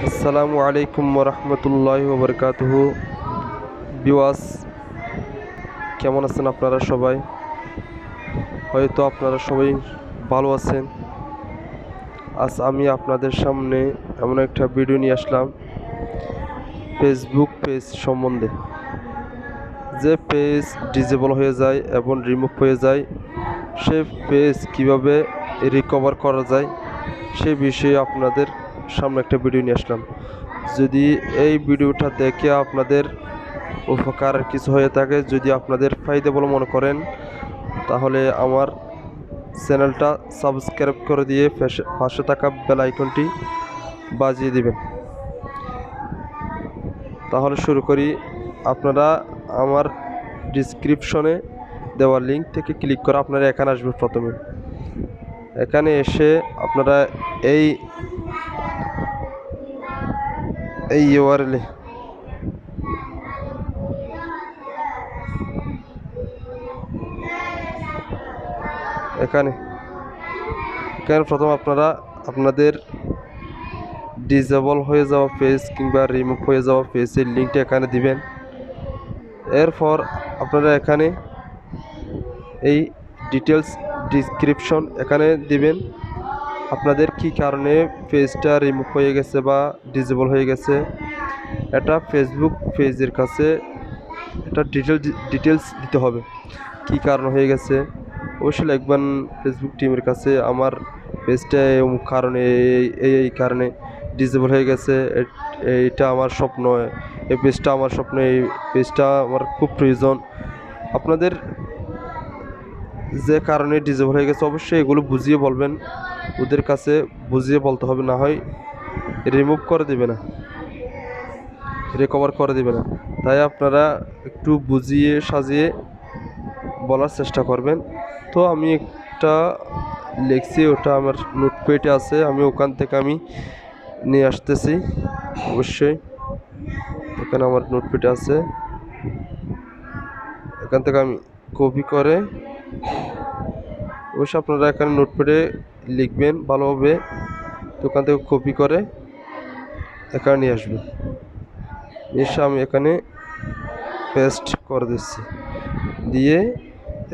আসসালামু আলাইকুম রহমতুল্লাহি ওবরকাতুহু। বিওয়াস, কেমন আছেন আপনারা সবাই? হয়তো আপনারা সবাই ভালো আছেন। আজ আমি আপনাদের সামনে এমন একটা ভিডিও নিয়ে আসলাম ফেসবুক পেজ সম্বন্ধে। যে পেজ ডিসেবল হয়ে যায় এবং রিমুভ হয়ে যায়, সে পেজ কিভাবে রিকভার করা যায় সেই বিষয়ে আপনাদের সামনে একটা ভিডিও নিয়ে আসলাম। যদি এই ভিডিওটা দেখে আপনাদের উপকার কিছু হয়ে থাকে, যদি আপনাদের ফায়দা বলে মনে করেন, তাহলে আমার চ্যানেলটা সাবস্ক্রাইব করে দিয়ে পাশে থাকা বেল আইকনটি বাজিয়ে দিবেন। তাহলে শুরু করি। আপনারা আমার ডিসক্রিপশনে দেওয়া লিঙ্ক থেকে ক্লিক করে আপনারা এখানে আসবেন। প্রথমে এখানে এসে আপনারা এই ইউআরএলে এখানে প্রথম আপনারা আপনাদের ডিসেবল হয়ে যাওয়া পেজ কিংবা রিমুভ হয়ে যাওয়া পেজের লিঙ্কটা এখানে দিবেন। এরপর আপনারা এখানে এই ডিটেলস ডিসক্রিপশন এখানে দিবেন। আপনাদের কি কারণে পেজটা রিমুভ হয়ে গেছে বা ডিসেবল হয়ে গেছে, এটা ফেসবুক পেজের কাছে এটা ডিটেলস দিতে হবে। কি কারণ হয়ে গেছে অবশ্যই লিখবেন ফেসবুক টিমের কাছে, আমার পেজটা কারণে এই কারণে ডিসেবল হয়ে গেছে, এইটা আমার স্বপ্ন, এই পেজটা আমার স্বপ্ন, এই পেজটা আমার খুব প্রয়োজন। আপনাদের যে কারণে ডিসেবল হয়ে গেছে অবশ্যই এগুলো বুঝিয়ে বলবেন, ওদের কাছে বুঝিয়ে বলতে হবে, না হয় রিমুভ করে দেবে না, রিকভার করে দেবে না। তাই আপনারা একটু বুঝিয়ে সাজিয়ে বলার চেষ্টা করবেন। তো আমি একটা লিখছি, ওটা আমার নোটপ্যাডে আছে, আমি ওখান থেকে আমি নিয়ে আসতেছি। অবশ্যই এখানে আমার নোটপ্যাডে আছে, এখান থেকে আমি কপি করে, অবশ্যই আপনারা এখানে নোটপ্যাডে লিখবেন ভালোভাবে। তো ওখান থেকে কপি করে এখানে নিয়ে আসবেন। এসে আমি এখানে পেস্ট করে দিচ্ছি, দিয়ে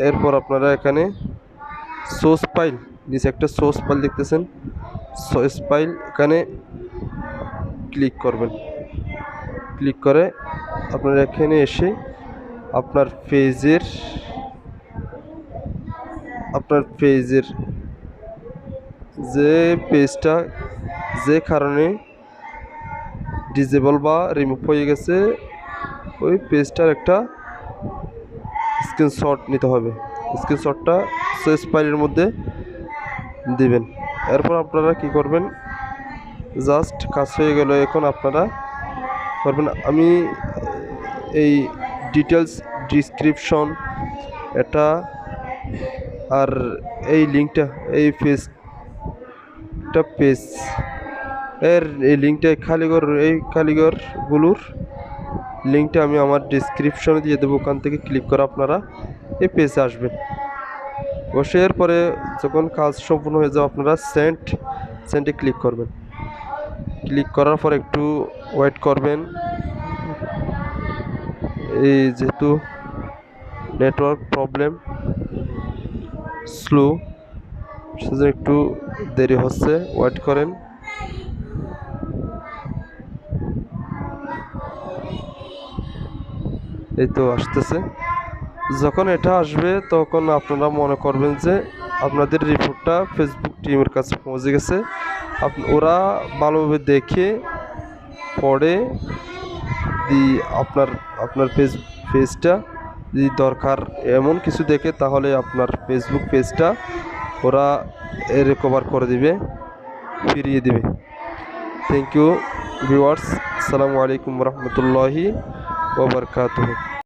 এরপর আপনারা এখানে সোর্স ফাইল নিচে একটা সোর্স ফাইল দেখতেছেন, সোর্স ফাইল এখানে ক্লিক করবেন। ক্লিক করে আপনারা এখানে এসে আপনার পেজের যে পেজটা যে কারণে ডিসেবল বা রিমুভ হয়ে গেছে, ওই পেজটার একটা স্ক্রিনশট নিতে হবে। স্ক্রিনশটটা সোর্স ফাইলের মধ্যে দিবেন। এরপর আপনারা কি করবেন, জাস্ট কাজ হয়ে গেল। এখন আপনারা করবেন, আমি এই ডিটেলস ডিসক্রিপশন এটা আর এই লিঙ্কটা, এই পেজ এর এই লিঙ্কটা এই কালীঘরগুলোর লিঙ্কটা আমি আমার ডিসক্রিপশনে দিয়ে দেবো। ওখান থেকে ক্লিক করে আপনারা এই পেজে আসবেন। অবশ্যই এরপরে যখন কাজ সম্পূর্ণ হয়ে যাবে আপনারা সেন্ডে ক্লিক করবেন। ক্লিক করার পর একটু ওয়েট করবেন। এই যেহেতু নেটওয়ার্ক প্রবলেম, স্লো, সেজন্য একটু দেরি হচ্ছে, ওয়েট করেন। এই তো আসতেছে। যখন এটা আসবে তখন আপনারা মনে করবেন যে আপনাদের রিপোর্টটা ফেসবুক টিমের কাছে পৌঁছে গেছে। ওরা ভালোভাবে দেখে পড়ে আপনার পেজটা যদি দরকার এমন কিছু দেখে, তাহলে আপনার ফেসবুক পেজটা ওরা রিকভার করে দিবে, ফিরিয়ে দিবে। Thank you viewers. আসসালামু আলাইকুম রহমতুল্লাহি ওয়া বারাকাতুহু।